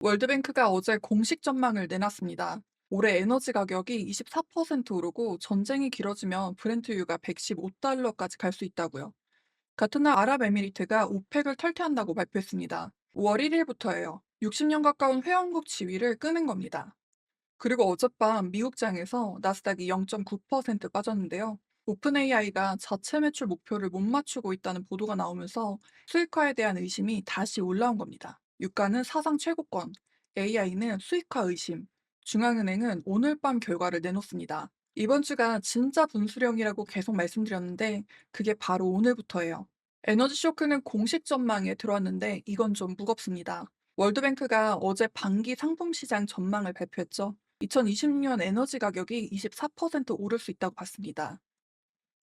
월드뱅크가 어제 공식 전망을 내놨습니다. 올해 에너지 가격이 24% 오르고 전쟁이 길어지면 브렌트유가 115달러까지 갈 수 있다고요. 같은 날 아랍에미리트가 오펙을 탈퇴한다고 발표했습니다. 5월 1일부터예요. 60년 가까운 회원국 지위를 끄는 겁니다. 그리고 어젯밤 미국장에서 나스닥이 0.9% 빠졌는데요. 오픈 AI가 자체 매출 목표를 못 맞추고 있다는 보도가 나오면서 수익화에 대한 의심이 다시 올라온 겁니다. 유가는 사상 최고권, AI는 수익화 의심, 중앙은행은 오늘 밤 결과를 내놓습니다. 이번 주가 진짜 분수령이라고 계속 말씀드렸는데 그게 바로 오늘부터예요. 에너지 쇼크는 공식 전망에 들어왔는데 이건 좀 무겁습니다. 월드뱅크가 어제 반기 상품 시장 전망을 발표했죠. 2026년 에너지 가격이 24% 오를 수 있다고 봤습니다.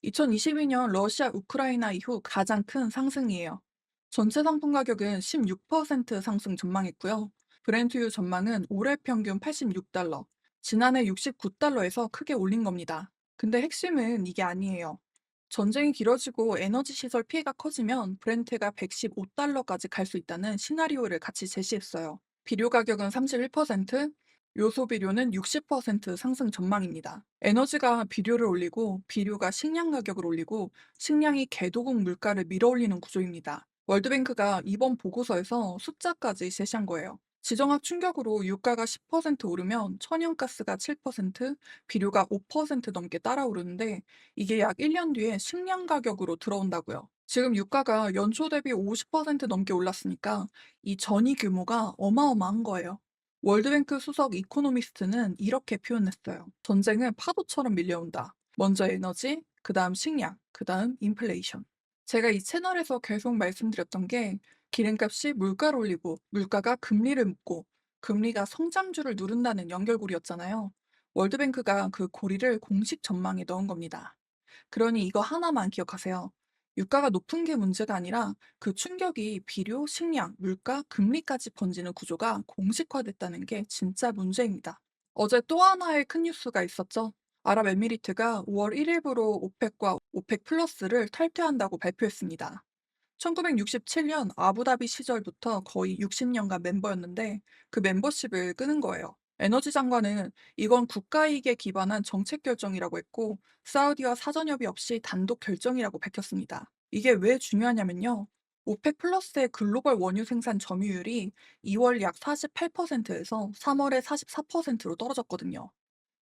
2022년 러시아 우크라이나 이후 가장 큰 상승이에요. 전체 상품 가격은 16% 상승 전망했고요. 브렌트유 전망은 올해 평균 86달러, 지난해 69달러에서 크게 올린 겁니다. 근데 핵심은 이게 아니에요. 전쟁이 길어지고 에너지 시설 피해가 커지면 브렌트가 115달러까지 갈 수 있다는 시나리오를 같이 제시했어요. 비료 가격은 31%, 요소 비료는 60% 상승 전망입니다. 에너지가 비료를 올리고 비료가 식량 가격을 올리고 식량이 개도국 물가를 밀어올리는 구조입니다. 월드뱅크가 이번 보고서에서 숫자까지 제시한 거예요. 지정학 충격으로 유가가 10% 오르면 천연가스가 7%, 비료가 5% 넘게 따라오르는데 이게 약 1년 뒤에 식량 가격으로 들어온다고요. 지금 유가가 연초 대비 50% 넘게 올랐으니까 이 전이 규모가 어마어마한 거예요. 월드뱅크 수석 이코노미스트는 이렇게 표현했어요. 전쟁은 파도처럼 밀려온다. 먼저 에너지, 그 다음 식량, 그 다음 인플레이션. 제가 이 채널에서 계속 말씀드렸던 게 기름값이 물가를 올리고 물가가 금리를 묶고 금리가 성장주를 누른다는 연결고리였잖아요. 월드뱅크가 그 고리를 공식 전망에 넣은 겁니다. 그러니 이거 하나만 기억하세요. 유가가 높은 게 문제가 아니라 그 충격이 비료, 식량, 물가, 금리까지 번지는 구조가 공식화됐다는 게 진짜 문제입니다. 어제 또 하나의 큰 뉴스가 있었죠. 아랍에미리트가 5월 1일부로 오펙과 오펙 플러스를 탈퇴한다고 발표했습니다. 1967년 아부다비 시절부터 거의 60년간 멤버였는데 그 멤버십을 끄는 거예요. 에너지 장관은 이건 국가이익에 기반한 정책 결정이라고 했고 사우디와 사전협의 없이 단독 결정이라고 밝혔습니다. 이게 왜 중요하냐면요. 오펙 플러스의 글로벌 원유 생산 점유율이 2월 약 48%에서 3월에 44%로 떨어졌거든요.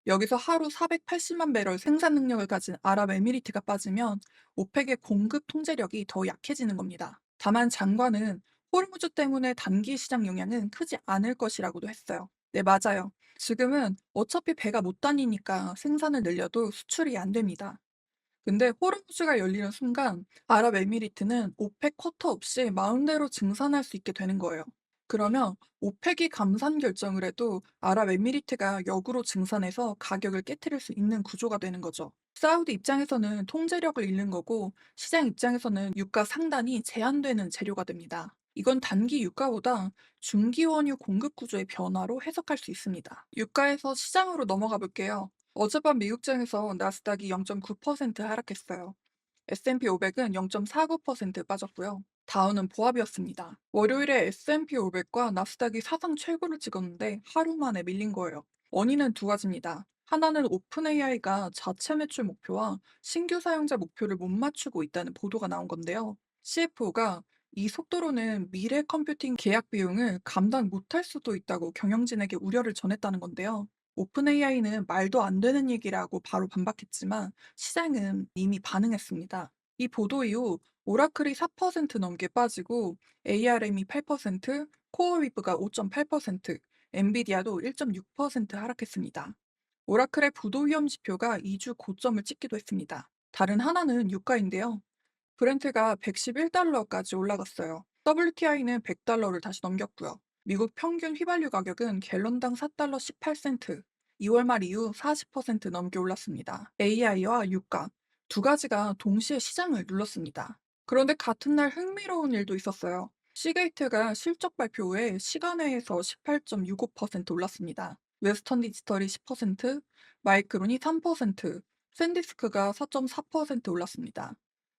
여기서 하루 480만 배럴 생산 능력을 가진 아랍에미리트가 빠지면 오펙의 공급 통제력이 더 약해지는 겁니다. 다만 장관은 호르무즈 때문에 단기 시장 영향은 크지 않을 것이라고도 했어요. 네, 맞아요. 지금은 어차피 배가 못 다니니까 생산을 늘려도 수출이 안 됩니다. 근데 호르무즈가 열리는 순간 아랍에미리트는 오펙 쿼터 없이 마음대로 증산할 수 있게 되는 거예요. 그러면 오펙이 감산 결정을 해도 아랍에미리트가 역으로 증산해서 가격을 깨트릴 수 있는 구조가 되는 거죠. 사우디 입장에서는 통제력을 잃는 거고 시장 입장에서는 유가 상단이 제한되는 재료가 됩니다. 이건 단기 유가보다 중기 원유 공급 구조의 변화로 해석할 수 있습니다. 유가에서 시장으로 넘어가 볼게요. 어젯밤 미국장에서 나스닥이 0.9% 하락했어요. S&P 500은 0.49% 빠졌고요. 다우는 보합이었습니다. 월요일에 S&P 500과 나스닥이 사상 최고를 찍었는데 하루 만에 밀린 거예요. 원인은 두 가지입니다. 하나는 오픈 AI가 자체 매출 목표와 신규 사용자 목표를 못 맞추고 있다는 보도가 나온 건데요. CFO가 이 속도로는 미래 컴퓨팅 계약 비용을 감당 못할 수도 있다고 경영진에게 우려를 전했다는 건데요. 오픈 AI는 말도 안 되는 얘기라고 바로 반박했지만 시장은 이미 반응했습니다. 이 보도 이후 오라클이 4% 넘게 빠지고 ARM이 8%, 코어위브가 5.8%, 엔비디아도 1.6% 하락했습니다. 오라클의 부도 위험 지표가 2주 고점을 찍기도 했습니다. 다른 하나는 유가인데요. 브렌트가 111달러까지 올라갔어요. WTI는 100달러를 다시 넘겼고요. 미국 평균 휘발유 가격은 갤런당 4달러 18센트, 2월 말 이후 40% 넘게 올랐습니다. AI와 유가 두 가지가 동시에 시장을 눌렀습니다. 그런데 같은 날 흥미로운 일도 있었어요. 시게이트가 실적 발표 후에 시간외에서 18.65% 올랐습니다. 웨스턴 디지털이 10%, 마이크론이 3%, 샌디스크가 4.4% 올랐습니다.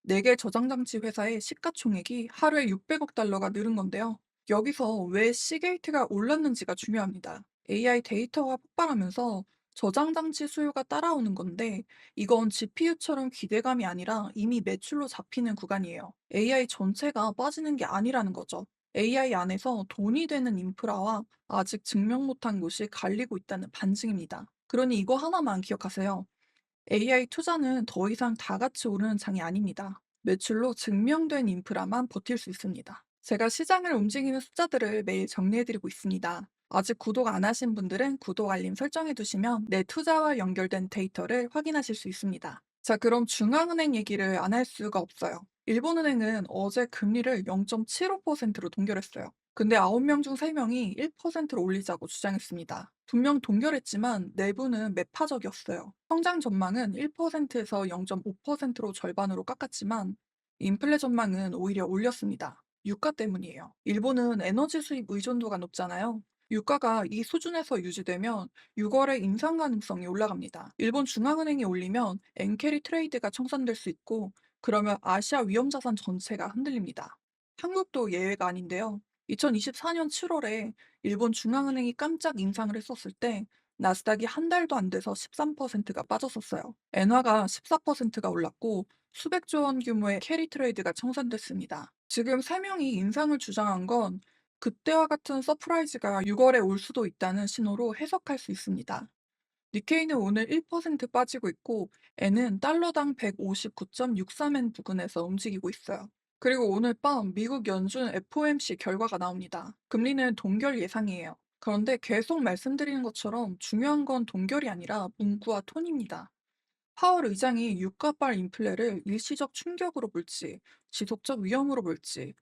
4개 저장장치 회사의 시가총액이 하루에 600억 달러가 늘은 건데요. 여기서 왜 시게이트가 올랐는지가 중요합니다. AI 데이터가 폭발하면서 저장 장치 수요가 따라오는 건데, 이건 GPU처럼 기대감이 아니라 이미 매출로 잡히는 구간이에요. AI 전체가 빠지는 게 아니라는 거죠. AI 안에서 돈이 되는 인프라와 아직 증명 못한 곳이 갈리고 있다는 반증입니다. 그러니 이거 하나만 기억하세요. AI 투자는 더 이상 다 같이 오르는 장이 아닙니다. 매출로 증명된 인프라만 버틸 수 있습니다. 제가 시장을 움직이는 숫자들을 매일 정리해드리고 있습니다. 아직 구독 안 하신 분들은 구독 알림 설정해 두시면 내 투자와 연결된 데이터를 확인하실 수 있습니다. 자, 그럼 중앙은행 얘기를 안 할 수가 없어요. 일본은행은 어제 금리를 0.75%로 동결했어요. 근데 9명 중 3명이 1%로 올리자고 주장했습니다. 분명 동결했지만 내부는 매파적이었어요. 성장 전망은 1%에서 0.5%로 절반으로 깎았지만 인플레 전망은 오히려 올렸습니다. 유가 때문이에요. 일본은 에너지 수입 의존도가 높잖아요. 유가가 이 수준에서 유지되면 6월에 인상 가능성이 올라갑니다. 일본 중앙은행이 올리면 엔캐리 트레이드가 청산될 수 있고, 그러면 아시아 위험자산 전체가 흔들립니다. 한국도 예외가 아닌데요. 2024년 7월에 일본 중앙은행이 깜짝 인상을 했었을 때 나스닥이 한 달도 안 돼서 13%가 빠졌었어요. 엔화가 14%가 올랐고 수백조 원 규모의 캐리 트레이드가 청산됐습니다. 지금 3명이 인상을 주장한 건 그때와 같은 서프라이즈가 6월에 올 수도 있다는 신호로 해석할 수 있습니다. 니케이는 오늘 1% 빠지고 있고, 엔은 달러당 159.63엔 부근에서 움직이고 있어요. 그리고 오늘 밤 미국 연준 FOMC 결과가 나옵니다. 금리는 동결 예상이에요. 그런데 계속 말씀드리는 것처럼 중요한 건 동결이 아니라 문구와 톤입니다. 파월 의장이 유가발 인플레를 일시적 충격으로 볼지, 지속적 위험으로 볼지,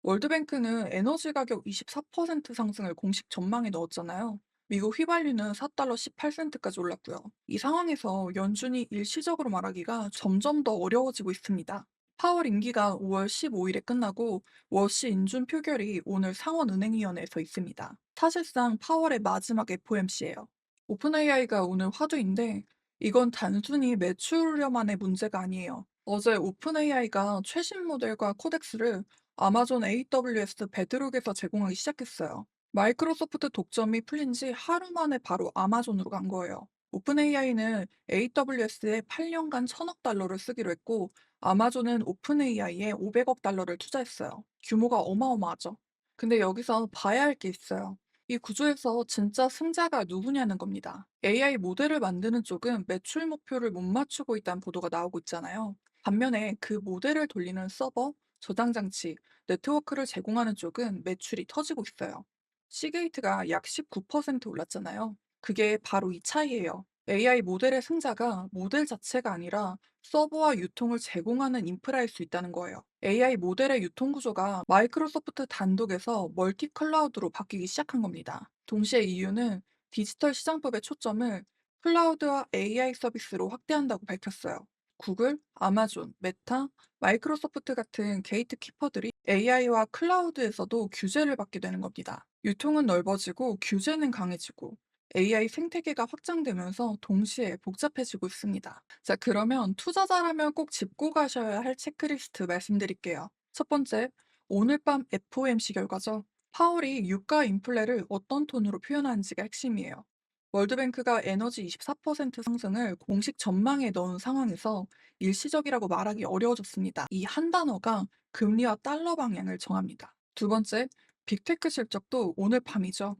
월드뱅크는 에너지 가격 24% 상승을 공식 전망에 넣었잖아요. 미국 휘발유는 4달러 18센트까지 올랐고요. 이 상황에서 연준이 일시적으로 말하기가 점점 더 어려워지고 있습니다. 파월 임기가 5월 15일에 끝나고 워시 인준 표결이 오늘 상원은행위원회에서 있습니다. 사실상 파월의 마지막 FOMC예요. 오픈 AI가 오늘 화두인데, 이건 단순히 매출 우려만의 문제가 아니에요. 어제 오픈 AI가 최신 모델과 코덱스를 아마존 AWS 베드록에서 제공하기 시작했어요. 마이크로소프트 독점이 풀린 지 하루 만에 바로 아마존으로 간 거예요. 오픈 AI는 AWS에 8년간 1000억 달러를 쓰기로 했고, 아마존은 오픈 AI에 500억 달러를 투자했어요. 규모가 어마어마하죠. 근데 여기서 봐야 할 게 있어요. 이 구조에서 진짜 승자가 누구냐는 겁니다. AI 모델을 만드는 쪽은 매출 목표를 못 맞추고 있다는 보도가 나오고 있잖아요. 반면에 그 모델을 돌리는 서버, 저장 장치, 네트워크를 제공하는 쪽은 매출이 터지고 있어요. 시게이트가 약 19% 올랐잖아요. 그게 바로 이 차이예요. AI 모델의 승자가 모델 자체가 아니라 서버와 유통을 제공하는 인프라일 수 있다는 거예요. AI 모델의 유통 구조가 마이크로소프트 단독에서 멀티 클라우드로 바뀌기 시작한 겁니다. 동시에 이유는 디지털 시장법의 초점을 클라우드와 AI 서비스로 확대한다고 밝혔어요. 구글, 아마존, 메타, 마이크로소프트 같은 게이트키퍼들이 AI와 클라우드에서도 규제를 받게 되는 겁니다. 유통은 넓어지고 규제는 강해지고 AI 생태계가 확장되면서 동시에 복잡해지고 있습니다. 자, 그러면 투자자라면 꼭 짚고 가셔야 할 체크리스트 말씀드릴게요. 첫 번째, 오늘 밤 FOMC 결과죠. 파월이 유가 인플레를 어떤 톤으로 표현하는지가 핵심이에요. 월드뱅크가 에너지 24% 상승을 공식 전망에 넣은 상황에서 일시적이라고 말하기 어려워졌습니다. 이 한 단어가 금리와 달러 방향을 정합니다. 두 번째, 빅테크 실적도 오늘 밤이죠.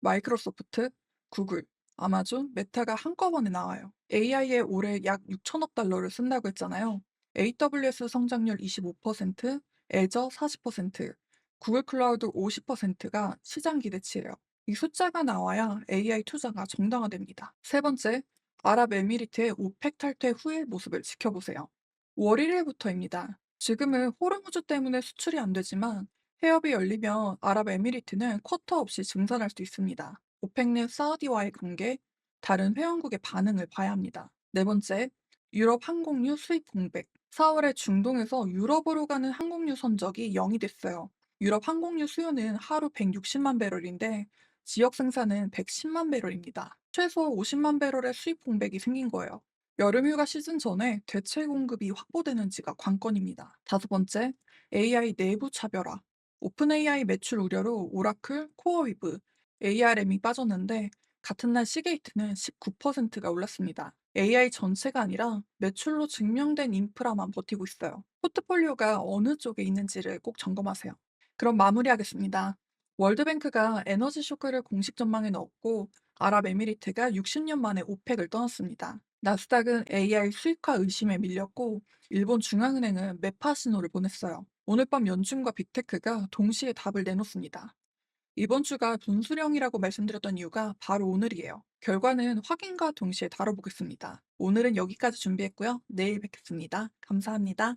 마이크로소프트, 구글, 아마존, 메타가 한꺼번에 나와요. AI에 올해 약 6천억 달러를 쓴다고 했잖아요. AWS 성장률 25%, 애저 40%, 구글 클라우드 50%가 시장 기대치예요. 이 숫자가 나와야 AI 투자가 정당화됩니다. 세 번째, 아랍에미리트의 오펙 탈퇴 후의 모습을 지켜보세요. 월 1일부터입니다. 지금은 호르무즈 때문에 수출이 안 되지만 해협이 열리면 아랍에미리트는 쿼터 없이 증산할 수 있습니다. 오펙 내 사우디와의 관계, 다른 회원국의 반응을 봐야 합니다. 네 번째, 유럽 항공유 수입 공백. 4월에 중동에서 유럽으로 가는 항공유 선적이 0이 됐어요. 유럽 항공유 수요는 하루 160만 배럴인데 지역 생산은 110만 배럴입니다. 최소 50만 배럴의 수입 공백이 생긴 거예요. 여름휴가 시즌 전에 대체 공급이 확보되는지가 관건입니다. 다섯 번째, AI 내부 차별화. 오픈 AI 매출 우려로 오라클, 코어위브, ARM이 빠졌는데 같은 날 시게이트는 19%가 올랐습니다. AI 전체가 아니라 매출로 증명된 인프라만 버티고 있어요. 포트폴리오가 어느 쪽에 있는지를 꼭 점검하세요. 그럼 마무리하겠습니다. 월드뱅크가 에너지 쇼크를 공식 전망에 넣었고 아랍에미리트가 60년 만에 오펙을 떠났습니다. 나스닥은 AI 수익화 의심에 밀렸고 일본 중앙은행은 매파 신호를 보냈어요. 오늘 밤 연준과 빅테크가 동시에 답을 내놓습니다. 이번 주가 분수령이라고 말씀드렸던 이유가 바로 오늘이에요. 결과는 확인과 동시에 다뤄보겠습니다. 오늘은 여기까지 준비했고요. 내일 뵙겠습니다. 감사합니다.